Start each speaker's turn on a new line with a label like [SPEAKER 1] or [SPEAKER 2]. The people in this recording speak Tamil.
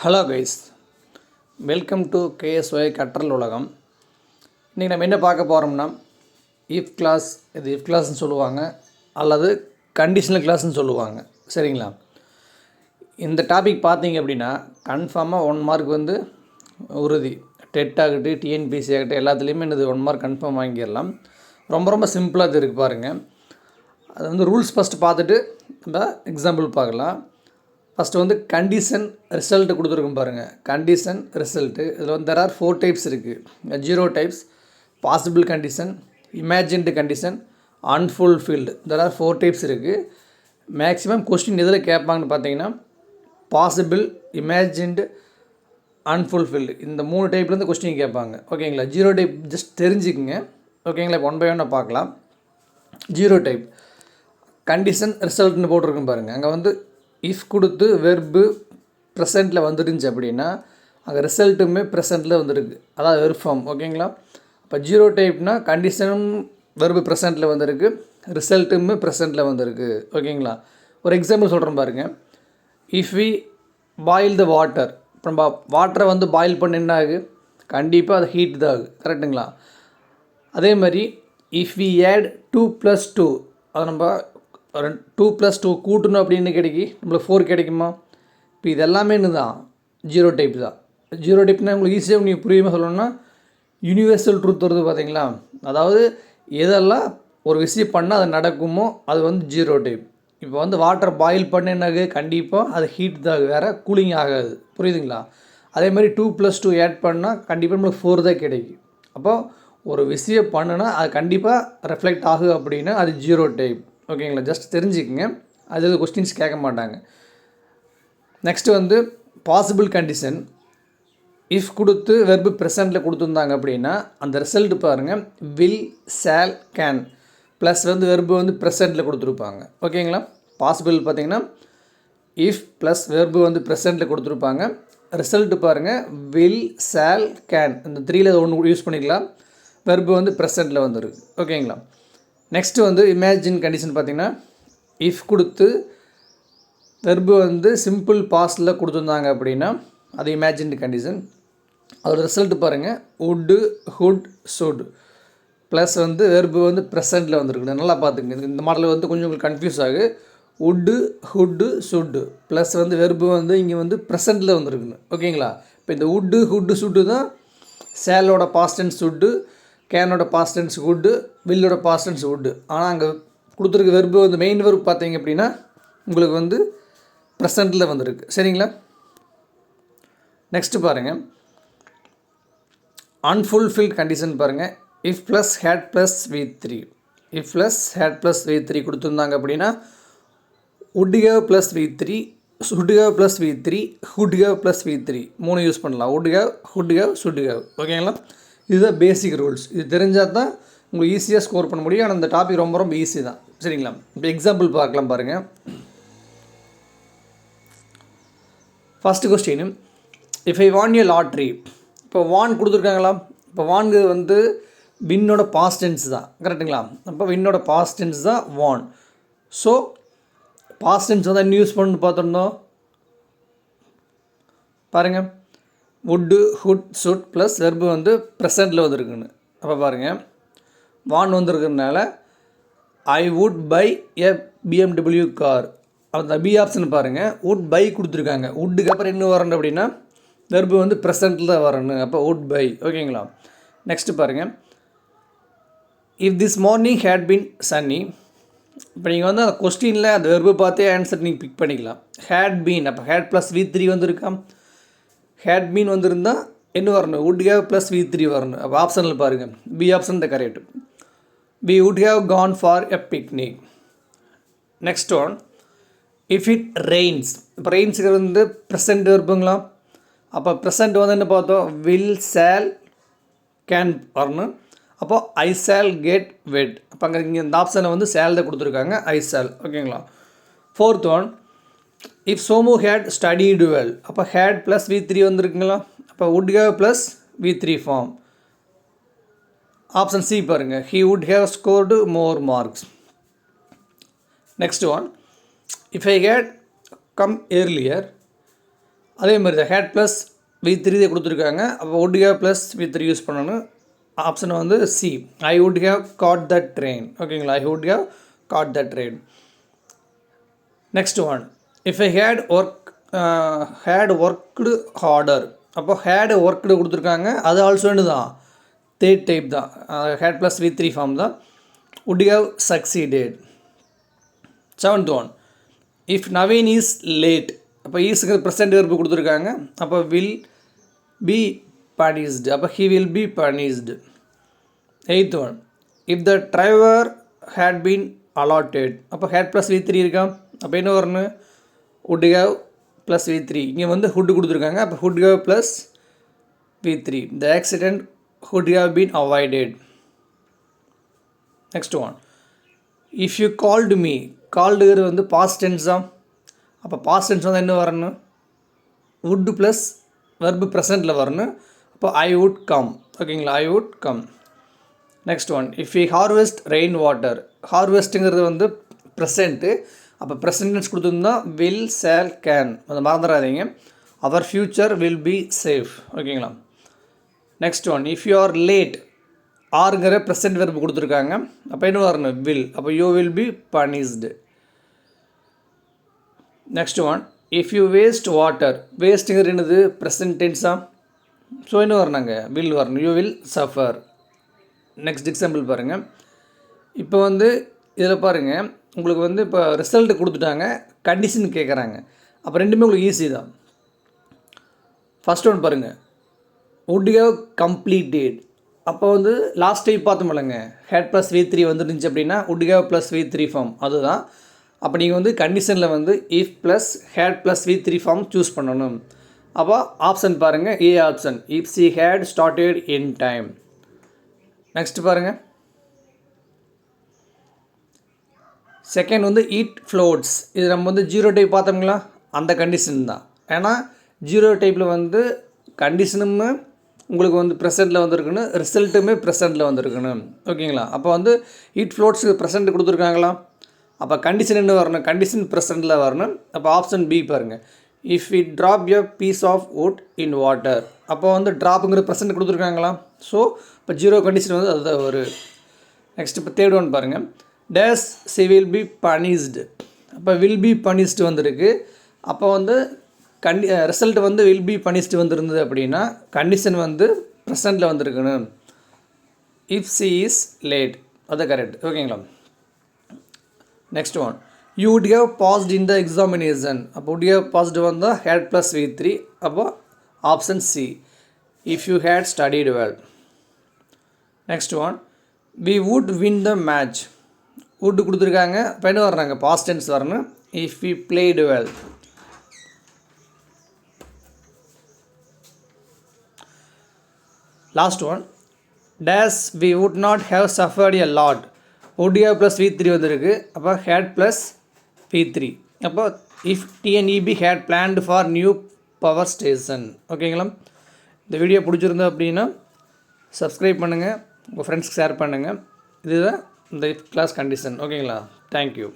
[SPEAKER 1] Hello guys, welcome to KSY கற்றல் உலகம். இன்றைக்கி நம்ம என்ன பார்க்க போகிறோம்னா, இஃப் கிளாஸ், இது இஃப் கிளாஸ்ன்னு சொல்லுவாங்க அல்லது கண்டிஷனல் கிளாஸ்ன்னு சொல்லுவாங்க. சரிங்களா? இந்த டாபிக் பார்த்தீங்க அப்படின்னா கன்ஃபார்மாக 1 மார்க் வந்து உறுதி. டெட் ஆகட்டும், டிஎன்பிசி ஆகட்டும், எல்லாத்துலேயுமே இது 1 மார்க் கன்ஃபார்ம் வாங்கிடலாம். ரொம்ப ரொம்ப சிம்பிளாக இது இருக்குது பாருங்கள். அது வந்து ரூல்ஸ் ஃபஸ்ட்டு பார்த்துட்டு நம்ம எக்ஸாம்பிள் பார்க்கலாம். ஃபஸ்ட்டு வந்து கண்டிஷன் ரிசல்ட்டு கொடுத்துருக்கும் பாருங்கள். கண்டிஷன் ரிசல்ட்டு இதில் வந்து there are 4 டைப்ஸ் இருக்குது. 0 types, possible condition, imagined condition, unfulfilled. there are 4 types இருக்குது. மேக்ஸிமம் கொஸ்டின் எதில் கேட்பாங்கன்னு பார்த்தீங்கன்னா பாசிபிள், இமேஜின்டு, அன்ஃபுல்ஃபில்டு, இந்த 3 டைப்லேருந்து கொஸ்டின் கேட்பாங்க. ஓகேங்களா? 0 டைப் ஜஸ்ட் தெரிஞ்சுக்குங்க. ஓகேங்களா? இப்போ 1 by 1 பார்க்கலாம். 0 டைப் கண்டிஷன் ரிசல்ட்னு போட்டிருக்கும் பாருங்கள். அங்கே வந்து இஃப் கொடுத்து வெர்பு ப்ரெசண்ட்டில் வந்துருந்துச்சு அப்படின்னா அங்கே ரிசல்ட்டுமே ப்ரெசண்ட்டில் வந்துருக்கு, அதாவது வெர்ப் ஃபார்ம். ஓகேங்களா? இப்போ 0 டைப்னா கண்டிஷனும் வெர்பு ப்ரெசண்ட்டில் வந்திருக்கு, ரிசல்ட்டுமே ப்ரெசண்ட்டில் வந்திருக்கு. ஓகேங்களா? ஒரு எக்ஸாம்பிள் சொல்கிறேன் பாருங்கள். If we boil the water, இப்போ நம்ம வாட்டரை வந்து பாயில் பண்ண என்ன ஆகுது? கண்டிப்பாக அது ஹீட் தான் ஆகுது. கரெக்டுங்களா? அதே மாதிரி இஃப் வி ஆட் 2 + 2, அதை நம்ம 2 + 2 கூட்டணும் அப்படின்னு நம்மளுக்கு 4 கிடைக்குமா? இப்போ இது எல்லாமே என்ன தான்? 0 டைப் தான். 0 டைப்னால் உங்களுக்கு ஈஸியாக நீங்கள் புரியுமா சொல்லணும்னா யூனிவர்சல் ட்ரூத் வருது பார்த்தீங்களா? அதாவது எதெல்லாம் ஒரு விஷயம் பண்ணால் அது நடக்குமோ அது வந்து 0 டைப். இப்போ வந்து வாட்டர் பாயில் பண்ண என்னாகு? கண்டிப்பாக அது ஹீட் தான், வேறு கூலிங் ஆகாது. புரியுதுங்களா? அதே மாதிரி 2 + 2 ஆட் பண்ணால் கண்டிப்பாக நம்மளுக்கு 4 தான் கிடைக்கும். அப்போது ஒரு விஷயம் பண்ணுனா அது கண்டிப்பாக ரெஃப்ளெக்ட் ஆகுது அப்படின்னா அது 0 டைப். ஓகேங்களா? ஜஸ்ட் தெரிஞ்சுக்கங்க, அது கொஸ்டின்ஸ் கேட்க மாட்டாங்க. நெக்ஸ்ட்டு வந்து பாசிபிள் கண்டிஷன். இஃப் கொடுத்து வெர்பு ப்ரெசண்ட்டில் கொடுத்துருந்தாங்க அப்படின்னா அந்த ரிசல்ட் பாருங்கள், வில், ஷேல், கேன் ப்ளஸ் வந்து வெர்பு வந்து ப்ரெசண்ட்டில் கொடுத்துருப்பாங்க. ஓகேங்களா? பாசிபிள் பார்த்திங்கன்னா இஃப் ப்ளஸ் வெர்பு வந்து ப்ரெசண்ட்டில் கொடுத்துருப்பாங்க. ரிசல்ட்டு பாருங்கள், வில், ஷேல், கேன், இந்த 3ல் ஒன்று யூஸ் பண்ணிக்கலாம். வெர்பு வந்து ப்ரெசண்ட்டில் வந்துருக்கு. ஓகேங்களா? நெக்ஸ்ட்டு வந்து இமேஜின் கண்டிஷன் பார்த்திங்கன்னா இஃப் கொடுத்து வெர்பு வந்து சிம்பிள் பாஸ்டில் கொடுத்துருந்தாங்க அப்படின்னா அது இமேஜின்டு கண்டிஷன். அதோட ரிசல்ட்டு பாருங்கள், வுட்டு, ஹுட், ஷுட் ப்ளஸ் வந்து வெர்பு வந்து ப்ரெசண்ட்டில் வந்துருக்கு. நல்லா பார்த்துங்க, இந்த மாடலில் வந்து கொஞ்சம் உங்களுக்கு கன்ஃபியூஸ் ஆகுது. வுட்டு, ஹுட்டு, ஷுட்டு ப்ளஸ் வந்து வெர்பு வந்து இங்கே வந்து ப்ரெசண்ட்டில் வந்துருக்குன்னு. ஓகேங்களா? இப்போ இந்த வுட்டு, ஹுட்டு, ஷுட்டு தான் சேலோட பாஸ்ட் டென்ஸ் ஷுட்டு, கேனோட பாஸ்ட் டென்ஸ் வுட்டு, வில்லோட பாஸ்ட் டென்ஸ் வுட்டு. ஆனால் அங்கே கொடுத்துருக்க வெர்பு வந்து மெயின் வெர்ப் பார்த்தீங்க அப்படின்னா உங்களுக்கு வந்து ப்ரெசண்ட்டில் வந்துருக்கு. சரிங்களா? நெக்ஸ்ட்டு பாருங்கள், அன்ஃபுல்ஃபில் கண்டிஷன் பாருங்கள். If plus had plus V3, if plus had plus V3 கொடுத்துருந்தாங்க அப்படின்னா would have plus V3, should have plus V3, would have plus V3 3 use பண்ணலாம். would have, should have, should have. ஓகேங்களா? இதுதான் பேசிக் ரூல்ஸ். இது தெரிஞ்சால் தான் உங்களுக்கு ஈஸியாக ஸ்கோர் பண்ண முடியும். ஆனால் இந்த டாபிக் ரொம்ப ரொம்ப ஈஸி தான். சரிங்களா? இப்போ எக்ஸாம்பிள் பார்க்கலாம் பாருங்கள். First question, if I won a lottery. இப்போ வான் கொடுத்துருக்காங்களா? இப்போ வான்கு வந்து வின்னோட பாஸ்ட் டென்ஸ் தான். கரெக்டுங்களா? அப்போ வின்னோட பாஸ்ட் டென்ஸ் தான் வான். ஸோ பாஸ்ட் டென்ஸ் வந்து என்ன யூஸ் பண்ணு பார்த்துருந்தோம் பாருங்கள். Would, could, should plus verb வந்து ப்ரெசண்ட்டில் வந்துருக்குன்னு. அப்போ பாருங்கள், வான் வந்துருக்கிறதுனால I would buy a BMW car. அந்த பி ஆப்ஷன் பாருங்கள், வுட் பை கொடுத்துருக்காங்க. வுட்டுக்கு அப்புறம் என்ன வரணும் அப்படின்னா வெர்பு வந்து ப்ரெசண்ட்டில் தான் வரணும். அப்போ வுட் பை. ஓகேங்களா? நெக்ஸ்ட்டு பாருங்கள், if this morning had been sunny. இப்போ நீங்கள் வந்து அந்த கொஸ்டினில் அந்த வெர்பு பார்த்தே ஆன்சர் நீங்கள் பிக் பண்ணிக்கலாம். ஹேட் பீன், அப்போ ஹேட் ப்ளஸ் V3 வந்துருக்கா? ஹேட் பீன் வந்திருந்தால் என்ன வரணும்? வுட் ஹேவ் ப்ளஸ் V3 வரணும். அப்போ ஆப்ஷனில் பாருங்கள், பி ஆப்ஷன் தான் correct. We would have gone for a picnic. Next one, if it rains. இப்போ ரெயின்ஸுக்கு வந்து ப்ரெசண்ட் வெர்புங்களா? அப்போ ப்ரெசண்ட் வந்து என்ன பார்த்தோம்? வில், ஷேல், கேன் வரணும். அப்போது ஐ ஷேல் கெட் வெட். அப்போ அங்கே இங்கே இந்த ஆப்ஷனை வந்து ஷேல் தான் கொடுத்துருக்காங்க, ஐ ஷேல். ஓகேங்களா? Fourth one, if Somu had studied well. அப்போ ஹேட் ப்ளஸ் V3 வந்துருக்குங்களா? அப்போ would have plus V3 form. Option C பாருங்கள், he would have scored more marks. Next one, if I had come earlier. அதே மாதிரி தான் ஹேட் ப்ளஸ் V3 கொடுத்துருக்காங்க. அப்போ would have plus V3 use பண்ணணும். ஆப்ஷன் வந்து C, I would have caught the train. ஓகேங்களா, I would have caught the train. Next one, if I had worked harder. அப்போ ஹேட் ஒர்க்டு கொடுத்துருக்காங்க, அது ஆல்சோ தான் தேர்ட் டைப் தான், ஹேட் ப்ளஸ் V3 ஃபார்ம் தான். would have succeeded. Seventh one, if Naveen is late. அப்போ ஈஸுக்கு ப்ரெசென்ட் வெர்பு கொடுத்துருக்காங்க. அப்போ வில் பி பனிஷ்டு. அப்போ he will be punished. Eighth one, if the driver had been alerted. அப்போ ஹேட் ப்ளஸ் V3 இருக்கா, அப்போ என்ன வரணும், would have ப்ளஸ் V3. இங்கே வந்து ஹுட் கொடுத்துருக்காங்க, அப்போ would have plus V3. The accident would have been avoided. Next one, if you called me. கால்டுங்கிறது வந்து பாஸ்ட் டென்ஸ் தான். அப்போ பாஸ்ட் டென்ஸ் வந்து என்ன வரணும், would ப்ளஸ் வெர்பு ப்ரெசென்ட்டில் வரணும். அப்போ ஐ வுட் கம். ஓகேங்களா, I would come. Next one, if you harvest rain water. ஹார்வெஸ்ட்டுங்கிறது வந்து ப்ரெசென்ட்டு. அப்போ ப்ரெசென்ட் டென்ஸ் கொடுத்துருந்தா வில், சேல், கேன். அதை மறந்துடாதீங்க. Our future will be safe. ஓகேங்களா. Next one, if you are late. ஆறுங்கிற ப்ரெசென்ட் வெர்பு கொடுத்துருக்காங்க, அப்போ என்ன வரணும், வில். அப்போ you will be punished. Next one, if you waste water. வேஸ்ட்டுங்கிறது என்னது, ப்ரெசென்ட் டென்ஸா. ஸோ என்ன வரணுங்க, வில் வரணும், you will suffer. Next example பாருங்கள். இப்போ வந்து இதில் பாருங்கள், உங்களுக்கு வந்து இப்போ ரிசல்ட் கொடுத்துட்டாங்க, கண்டிஷன் கேட்குறாங்க. அப்போ ரெண்டுமே உங்களுக்கு ஈஸி தான். ஃபஸ்ட் ஒன் பாருங்கள், would have completed. அப்போ வந்து லாஸ்ட் டைப் பார்த்தோம்லங்க, ஹேட் ப்ளஸ் V3 வந்துருந்துச்சு அப்படின்னா would have plus V3 form அதுதான். அப்போ நீங்கள் வந்து கண்டிஷனில் வந்து if plus had plus V3 form choose பண்ணணும். அப்போ ஆப்ஷன் பாருங்கள், A option, if she had started in time. Next பாருங்கள், செகண்ட் வந்து இட் ஃப்ளோட்ஸ். இது நம்ம வந்து ஜீரோ டைப் பார்த்தோம்ங்களா, அந்த கண்டிஷன் தான். ஏன்னா ஜீரோ டைப்பில் வந்து கண்டிஷனுமே உங்களுக்கு வந்து ப்ரெசென்ட்டில் வந்துருக்கணும், ரிசல்ட்டுமே ப்ரெசென்ட்டில் வந்துருக்கணும். ஓகேங்களா. அப்போ வந்து இட் ஃப்ளோட்ஸுக்கு ப்ரெசென்ட் கொடுத்துருக்காங்களா, அப்போ கண்டிஷன் என்ன வரணும், கண்டிஷன் ப்ரெசென்ட்டில் வரணும். அப்போ ஆப்ஷன் பி பாருங்கள், if it drop a piece of wood in water. அப்போ வந்து ட்ராப்புங்கிற ப்ரெசென்ட் கொடுத்துருக்காங்களா, ஸோ இப்போ ஜீரோ கண்டிஷன் வந்து அதுதான் வரும். நெக்ஸ்ட் இப்போ தேர்ட் ஒன் பாருங்கள், days she will be punished. அப்போ வில் பி பனிஷ்டு வந்திருக்கு. அப்போ வந்து ரிசல்ட் வந்து வில் பி பனிஷ்டு வந்துருந்தது அப்படின்னா கண்டிஷன் வந்து ப்ரெசென்ட்டில் வந்திருக்கணும். இஃப் சி இஸ் லேட், அது கரெக்ட். ஓகேங்களா. Next one, you would have passed in the examination. அப்போ வுட் ஹேவ் பாஸ்டு வந்தால் ஹேட் ப்ளஸ் V3. அப்போ option C, if you had studied well. Next one, we would win the match. Would கொடுத்துருக்காங்க, இப்போ என்ன வர்றாங்க, பாஸ்ட் டென்ஸ் வரணும், if we played well. Last one, days we would not have suffered a lot. would have plus V3 வந்துருக்கு. அப்போ ஹேட் ப்ளஸ் V3. அப்போ if TNEB had planned for new power station. ஓகேங்களா. இந்த வீடியோ பிடிச்சிருந்தா அப்படின்னா சப்ஸ்கிரைப் பண்ணுங்கள், உங்கள் ஃப்ரெண்ட்ஸ்க்கு ஷேர் பண்ணுங்கள். இதுதான் இந்த கிளாஸ் கண்டிஷன். ஓகேங்களா. தேங்க்யூ.